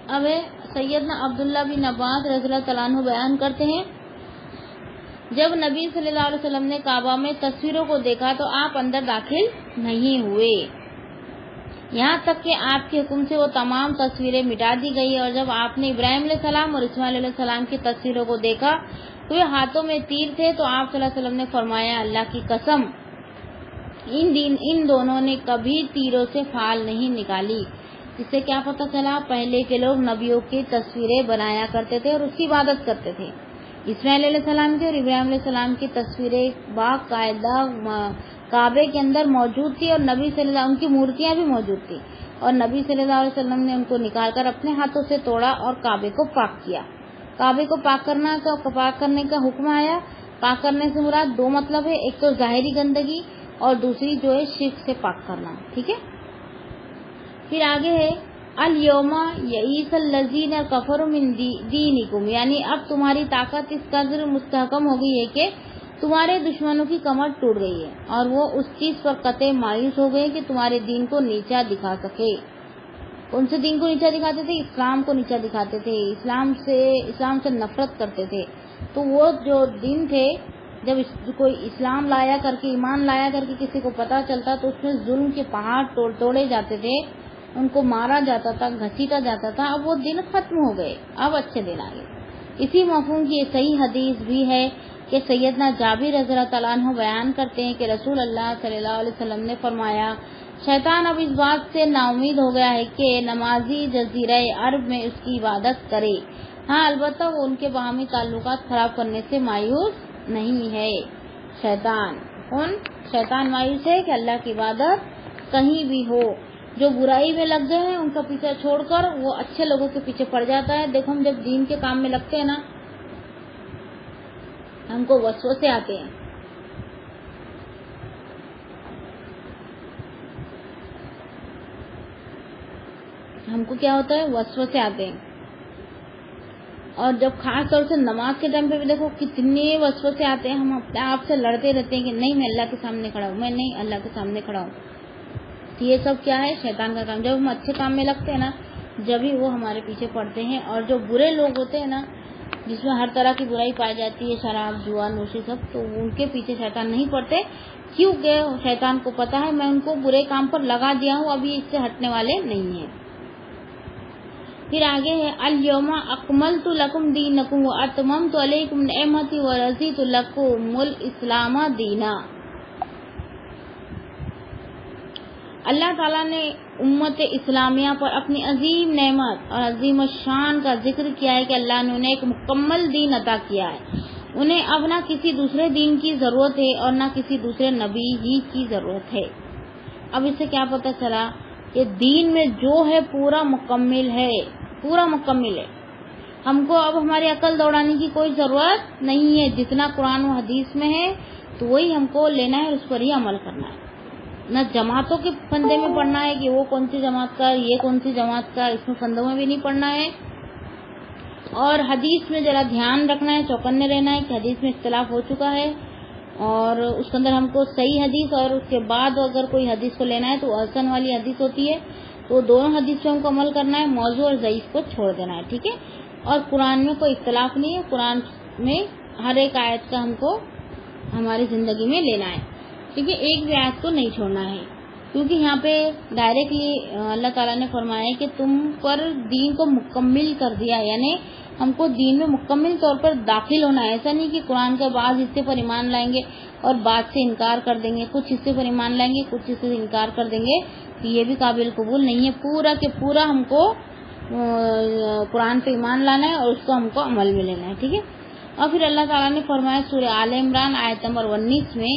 اب سیدنا عبداللہ بن عباس رضی اللہ تعالیٰ عنہ بیان کرتے ہیں جب نبی صلی اللہ علیہ وسلم نے کعبہ میں تصویروں کو دیکھا تو آپ اندر داخل نہیں ہوئے, یہاں تک کہ آپ کے حکم سے وہ تمام تصویریں مٹا دی گئی. اور جب آپ نے ابراہیم علیہ السلام اور اسماعیل علیہ السلام کی تصویروں کو دیکھا تو یہ ہاتھوں میں تیر تھے, تو آپ صلی اللہ علیہ وسلم نے فرمایا اللہ کی قسم ان دونوں نے کبھی تیروں سے فال نہیں نکالی۔ اس سے کیا پتہ چلا؟ پہلے کے لوگ نبیوں کی تصویریں بنایا کرتے تھے اور اس کی عبادت کرتے تھے۔ اسماعیل علیہ السلام کی اور ابراہیم علیہ السلام کی تصویریں باقاعدہ کعبے کے اندر موجود تھی اور نبی صلی اللہ علیہ وسلم ان کی مورتیاں بھی موجود تھی، اور نبی صلی اللہ علیہ وسلم نے ان کو نکال کر اپنے ہاتھوں سے توڑا اور کعبے کو پاک کیا۔ کعبے کو پاک کرنے کا حکم آیا۔ پاک کرنے سے مراد دو مطلب ہے، ایک تو ظاہری گندگی اور دوسری جو ہے شرک سے پاک کرنا، ٹھیک ہے۔ پھر آگے ہے الیوم یئیس الذین کفروا من دینکم، یعنی اب تمہاری طاقت اس قدر مستحکم ہو گئی ہے کہ تمہارے دشمنوں کی کمر ٹوٹ گئی ہے اور وہ اس چیز پر قطعی مایوس ہو گئے کہ تمہارے دین کو نیچا دکھا سکے۔ کون سے دین کو نیچا دکھاتے تھے؟ اسلام کو نیچا دکھاتے تھے، اسلام سے نفرت کرتے تھے۔ تو وہ جو دن تھے جب کوئی اسلام لایا کر کے، ایمان لایا کر کے کسی کو پتہ چلتا تو اس میں ظلم کے پہاڑ توڑے جاتے تھے، ان کو مارا جاتا تھا، گھسیٹا جاتا تھا۔ اب وہ دن ختم ہو گئے، اب اچھے دن آ گئے۔ اسی مفہوم کی ایک صحیح حدیث بھی ہے کہ سیدنا جابر رضی اللہ تعالیٰ عنہ بیان کرتے ہیں کہ رسول اللہ صلی اللہ علیہ وسلم نے فرمایا، شیطان اب اس بات سے نا امید ہو گیا ہے کہ نمازی جزیرہ عرب میں اس کی عبادت کرے۔ ہاں البتہ وہ ان کے باہمی تعلقات خراب کرنے سے مایوس نہیں ہے۔ شیطان مایوس ہے کہ اللہ کی عبادت کہیں بھی ہو۔ جو برائی میں لگ گئے ہیں ان کا پیچھا چھوڑ کر وہ اچھے لوگوں کے پیچھے پڑ جاتا ہے۔ دیکھو ہم جب دین کے کام میں لگتے ہیں نا، ہم کو وسوسے آتے ہیں، ہم کو کیا ہوتا ہے؟ وسوسے آتے ہیں۔ اور جب خاص طور سے نماز کے ٹائم پہ بھی دیکھو کتنے وسوسے آتے ہیں، ہم اپنے آپ سے لڑتے رہتے ہیں کہ نہیں میں اللہ کے سامنے کھڑا ہوں، میں نہیں اللہ کے سامنے کھڑا ہوں۔ یہ سب کیا ہے؟ شیطان کا کام۔ جب ہم اچھے کام میں لگتے ہیں نا، جب ہی وہ ہمارے پیچھے پڑتے ہیں۔ اور جو برے لوگ ہوتے ہیں نا، جس میں ہر طرح کی برائی پائی جاتی ہے، شراب جوا نوشی سب، تو ان کے پیچھے شیطان نہیں پڑتے، کیونکہ شیطان کو پتا ہے میں ان کو برے کام پر لگا دیا ہوں، ابھی اس سے ہٹنے والے نہیں ہیں۔ پھر آگے ہے الیوم اکملت لکم دینکم واتممت علیکم نعمتی ورضیت لکم الاسلام دینا۔ اللہ تعالیٰ نے امت اسلامیہ پر اپنی عظیم نعمت اور عظیم الشان کا ذکر کیا ہے کہ اللہ نے انہیں ایک مکمل دین عطا کیا ہے۔ انہیں اب نہ کسی دوسرے دین کی ضرورت ہے اور نہ کسی دوسرے نبی ہی کی ضرورت ہے۔ اب اس سے کیا پتہ چلا کہ دین میں جو ہے پورا مکمل ہے، پورا مکمل ہے۔ ہم کو اب ہماری عقل دوڑانے کی کوئی ضرورت نہیں ہے۔ جتنا قرآن و حدیث میں ہے تو وہی ہم کو لینا ہے، اس پر ہی عمل کرنا ہے۔ نہ جماعتوں کے پھندے میں پڑھنا ہے کہ وہ کون سی جماعت کا، یہ کون سی جماعت کا، اس میں پھندوں میں بھی نہیں پڑھنا ہے۔ اور حدیث میں ذرا دھیان رکھنا ہے، چوکنے رہنا ہے کہ حدیث میں اختلاف ہو چکا ہے اور اس کے اندر ہم کو صحیح حدیث اور اس کے بعد اگر کوئی حدیث کو لینا ہے تو حسن والی حدیث ہوتی ہے، تو دونوں حدیث پہ ہم کو عمل کرنا ہے، موضوع اور ضعیف کو چھوڑ دینا ہے، ٹھیک ہے۔ اور قرآن میں کوئی اختلاف نہیں ہے، قرآن میں ہر ایک آیت کا ہم کو ہماری زندگی میں لینا ہے، ٹھیک ہے، ایک بھی آیت کو نہیں چھوڑنا ہے، کیونکہ یہاں پہ ڈائریکٹلی اللہ تعالیٰ نے فرمایا کہ تم پر دین کو مکمل کر دیا، یعنی ہم کو دین میں مکمل طور پر داخل ہونا ہے۔ ایسا نہیں کہ قرآن کے بعض حصے پر ایمان لائیں گے اور بعد سے انکار کر دیں گے، کچھ حصے پر ایمان لائیں گے کچھ حصے سے انکار کر دیں گے، یہ بھی قابل قبول نہیں ہے۔ پورا کے پورا ہم کو قرآن پہ ایمان لانا ہے اور اس کو ہم کو عمل میں لینا ہے، ٹھیک ہے۔ اور پھر اللہ تعالیٰ نے فرمایا سورہ آل عمران آیت نمبر 19 میں،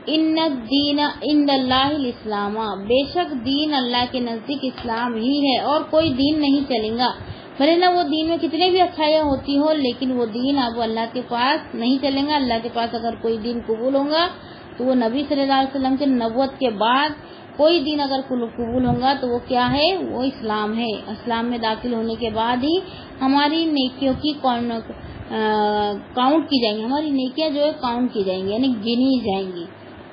ان الدین عند اللہ الاسلام، بے شک دین اللہ کے نزدیک اسلام ہی ہے اور کوئی دین نہیں چلے گا۔ بھلے نہ وہ دین میں کتنے بھی اچھائیاں ہوتی ہو، لیکن وہ دین اب اللہ کے پاس نہیں چلے گا۔ اللہ کے پاس اگر کوئی دین قبول ہوگا تو وہ نبی صلی اللہ علیہ وسلم کے نبوت کے بعد کوئی دین اگر قبول ہوگا تو وہ کیا ہے؟ وہ اسلام ہے۔ اسلام میں داخل ہونے کے بعد ہی ہماری نیکیوں کی کاؤنٹ کی جائیں گی، ہماری نیکیاں جو ہے کاؤنٹ کی جائیں گی، یعنی گنی جائیں گی۔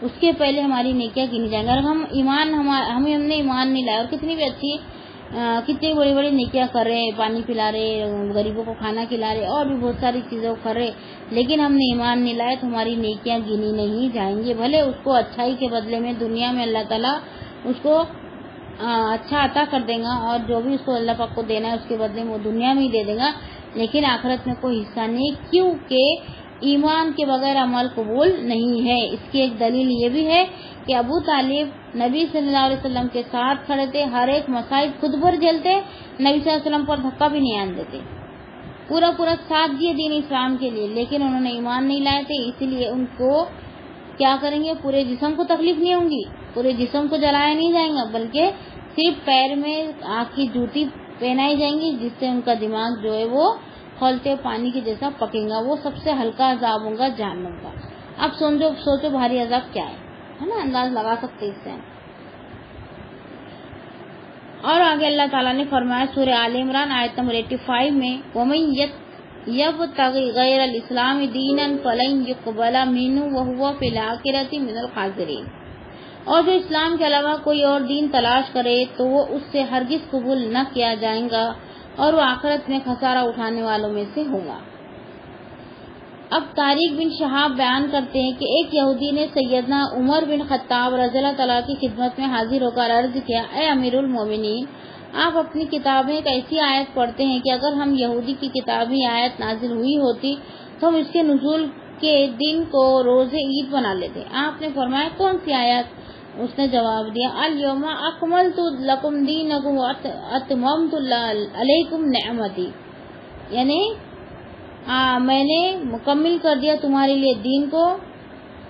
اس کے پہلے ہماری نیکیاں گنی جائیں گی۔ اگر ہم نے ایمان نہیں لایا اور کتنی بھی اچھی کتنی بڑی بڑی نیکیاں کر رہے ہیں، پانی پلا رہے، غریبوں کو کھانا کھلا رہے اور بھی بہت ساری چیزیں کر رہے، لیکن ہم نے ایمان نہیں لایا تو ہماری نیکیاں گنی نہیں جائیں گی۔ بھلے اس کو اچھائی کے بدلے میں دنیا میں اللہ تعالیٰ اس کو اچھا عطا کر دے گا اور جو بھی اس کو اللہ پاک کو دینا ہے اس کے بدلے میں وہ دنیا میں ہی دے دے گا، لیکن آخرت میں کوئی حصہ نہیں، کیونکہ ایمان کے بغیر عمل قبول نہیں ہے۔ اس کی ایک دلیل یہ بھی ہے کہ ابو طالب نبی صلی اللہ علیہ وسلم کے ساتھ کھڑے تھے، ہر ایک مصائب خود بھر جھیلتے، نبی صلی اللہ علیہ وسلم پر دھکا بھی نہیں آنے دیتے، پورا ساتھ دیے دین اسلام کے لیے، لیکن انہوں نے ایمان نہیں لائے تھے، اسی لیے ان کو کیا کریں گے، پورے جسم کو تکلیف نہیں ہوں گی، پورے جسم کو جلایا نہیں جائیں گا، بلکہ صرف پیر میں آگ کی جوتی پہنائی جائیں گی، جس سے ان کا دماغ جو ہے وہ کھولتے پانی کے جیسا پکیں گا، وہ سب سے ہلکا عذاب ہوگا جہنم کا۔ اب سوچو بھاری عذاب کیا ہے نا، انداز لگا سکتے اس سے۔ اور آگے اللہ تعالیٰ نے فرمایا سورہ آل عمران آیت نمبر 85 میں، وَمَن يَبْتَغِ غَيْرَ الْإِسْلَامِ دِينًا فَلَن يُقْبَلَ مِنْهُ وَهُوَ فِي الْآخِرَةِ مِنَ الْخَاسِرِينَ۔ اور جو اسلام کے علاوہ کوئی اور دین تلاش کرے تو وہ اس سے ہرگز قبول نہ کیا جائے گا اور وہ آخرت میں خسارہ اٹھانے والوں میں سے ہوگا۔ اب طارق بن شہاب بیان کرتے ہیں کہ ایک یہودی نے سیدنا عمر بن خطاب رضی اللہ تعالیٰ کی خدمت میں حاضر ہو کر عرض کیا، اے امیر المومنین، آپ اپنی کتاب میں ایک ایسی آیت پڑھتے ہیں کہ اگر ہم یہودی کی کتاب میں آیت نازل ہوئی ہوتی تو ہم اس کے نزول کے دن کو روز عید بنا لیتے۔ آپ نے فرمایا کون سی آیت؟ اس نے جواب دیا، الیوم اکملت لکم دینکم واتممت علیکم نعمتی، یعنی میں نے مکمل کر دیا تمہارے لیے دین کو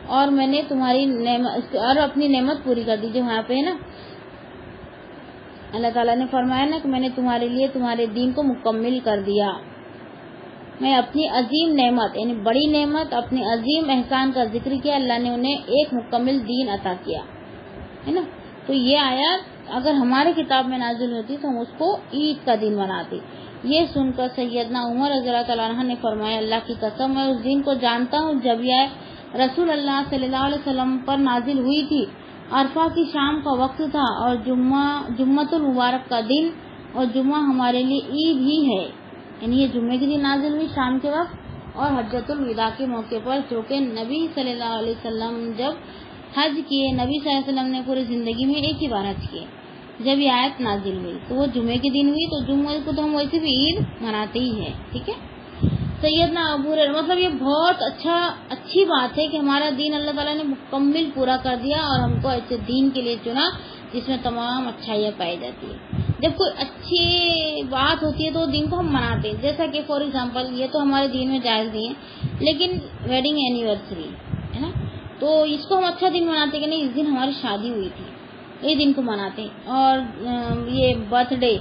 اور میں نے تمہاری نعمت اور اپنی نعمت پوری کر دی۔ جو وہاں پہ ہے نا اللہ تعالیٰ نے فرمایا نا کہ میں نے تمہارے لیے تمہارے دین کو مکمل کر دیا، میں اپنی عظیم نعمت یعنی بڑی نعمت، اپنی عظیم احسان کا ذکر کیا، اللہ نے انہیں ایک مکمل دین عطا کیا ہے نا۔ تو یہ آیت اگر ہماری کتاب میں نازل ہوتی تو ہم اس کو عید کا دن مناتے۔ یہ سن کر سیدنا عمر رضی اللہ تعالیٰ عنہ نے فرمایا، اللہ کی قسم میں اس دن کو جانتا ہوں جب یہ رسول اللہ صلی اللہ علیہ وسلم پر نازل ہوئی تھی، عرفہ کی شام کا وقت تھا اور جمعۃ المبارک کا دن، اور جمعہ ہمارے لیے عید ہی ہے، یعنی یہ جمعے کے دن نازل ہوئی شام کے وقت، اور حجۃ الوداع کے موقع پر، جو کہ نبی صلی اللہ علیہ وسلم جب حج کیے، نبی صلی اللہ علیہ وسلم نے پوری زندگی میں ایک ہی بار حج کیے، جب یہ آیت نازل ہوئی تو وہ جمعے کے دن ہوئی، تو جمعے کو تو ہم ویسے بھی عید مناتے ہی ہیں، ٹھیک ہے۔ سیدنا ابو ہریرہ، مطلب یہ بہت اچھی بات ہے کہ ہمارا دین اللہ تعالیٰ نے مکمل پورا کر دیا اور ہم کو ایسے دین کے لیے چنا جس میں تمام اچھائیاں پائی جاتی ہے۔ جب کوئی اچھی بات ہوتی ہے تو دین کو ہم مناتے ہیں، جیسا کہ فار ایگزامپل یہ تو ہمارے دین میں جائز نہیں ہے، لیکن ویڈنگ اینیورسری ہے نا، تو اس کو ہم اچھا دن مناتے کہ نہیں اس دن ہماری شادی ہوئی تھی، یہ دن کو مناتے ہیں۔ اور یہ برتھ ڈے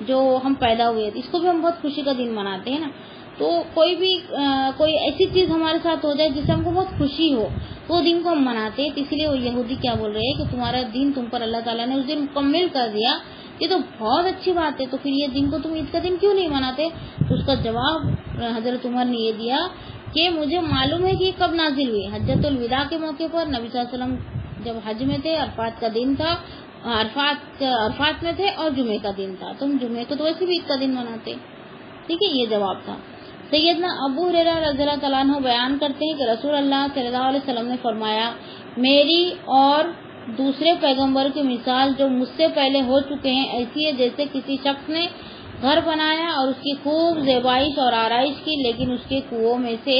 جو ہم پیدا ہوئے تھے اس کو بھی ہم بہت خوشی کا دن مناتے ہیں نا۔ تو کوئی ایسی چیز ہمارے ساتھ ہو جائے جس سے ہم کو بہت خوشی ہو تو وہ دن کو ہم مناتے ہیں۔ تو اسی لیے وہ یہودی کیا بول رہے ہیں کہ تمہارا دین تم پر اللہ تعالیٰ نے اس دن مکمل کر دیا، یہ تو بہت اچھی بات ہے، تو پھر یہ دن کو تم عید کا دن کیوں نہیں مناتے؟ تو اس کا جواب حضرت عمر نے یہ دیا کہ مجھے معلوم ہے کہ یہ کب نازل ہوئی، حجۃ الوداع کے موقع پر نبی صلی اللہ علیہ وسلم جب حج میں تھے، عرفات کا دن تھا، عرفات میں تھے اور جمعے کا دن تھا، تم جمعے کو تو ویسے بھی عید کا دن مناتے، ٹھیک ہے، یہ جواب تھا۔ سیدنا ابو ہریرہ رضی اللہ تعالیٰ عنہ بیان کرتے ہیں کہ رسول اللہ صلی اللہ علیہ وسلم نے فرمایا، میری اور دوسرے پیغمبر کی مثال جو مجھ سے پہلے ہو چکے ہیں ایسی ہے جیسے کسی شخص نے گھر بنایا اور اس کی خوب زیبائش اور آرائش کی، لیکن اس کے کونوں میں سے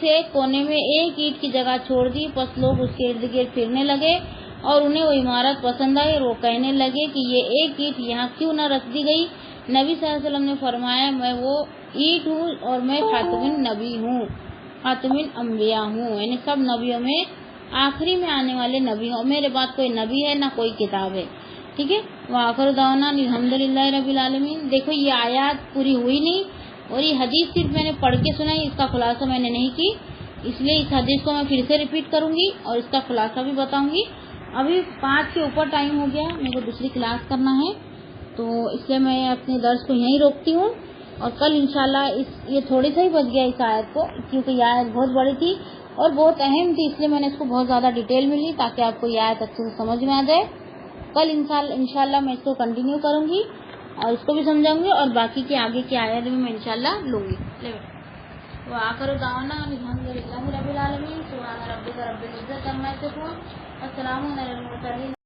ایک کونے میں ایک اینٹ کی جگہ چھوڑ دی، پس لوگ اس کے ارد گرد پھرنے لگے اور انہیں وہ عمارت پسند آئی اور وہ کہنے لگے کہ یہ ایک اینٹ یہاں کیوں نہ رکھ دی گئی؟ نبی صلی اللہ علیہ وسلم نے فرمایا، میں وہ اینٹ ہوں اور میں خاتم النبی ہوں، خاتم الانبیاء ہوں، یعنی سب نبیوں میں آخری میں آنے والے نبی ہوں، میرے بعد کوئی نبی ہے نہ کوئی کتاب ہے، ٹھیک ہے۔ وآخر دعوانا الحمدللہ رب العالمین۔ دیکھو یہ آیات پوری ہوئی نہیں اور یہ حدیث صرف میں نے پڑھ کے سنائی، اس کا خلاصہ میں نے نہیں کی، اس لیے اس حدیث کو میں پھر سے ریپیٹ کروں گی اور اس کا خلاصہ بھی بتاؤں گی۔ ابھی 5 کے اوپر ٹائم ہو گیا، میرے کو دوسری کلاس کرنا ہے، تو اس لیے میں اپنے درس کو یہیں روکتی ہوں، اور کل انشاءاللہ یہ تھوڑی سا ہی بچ گیا اس آیت کو، کیونکہ یہ آیت بہت بڑی تھی اور بہت اہم تھی، اس لیے میں نے اس کو بہت زیادہ ڈیٹیل میں لی تاکہ آپ کو یہ آیت اچھے سے سمجھ میں آ جائے۔ کل انشاءاللہ میں اس کو کنٹینیو کروں گی اور اس کو بھی سمجھاؤں گی، اور باقی کے آگے کی آیت بھی میں انشاءاللہ لوں گی۔ وآخر دعوانا الحمدللہ رب العالمین۔ سبحان ربک رب العزت عما یصفون، والسلام علی المرسلین۔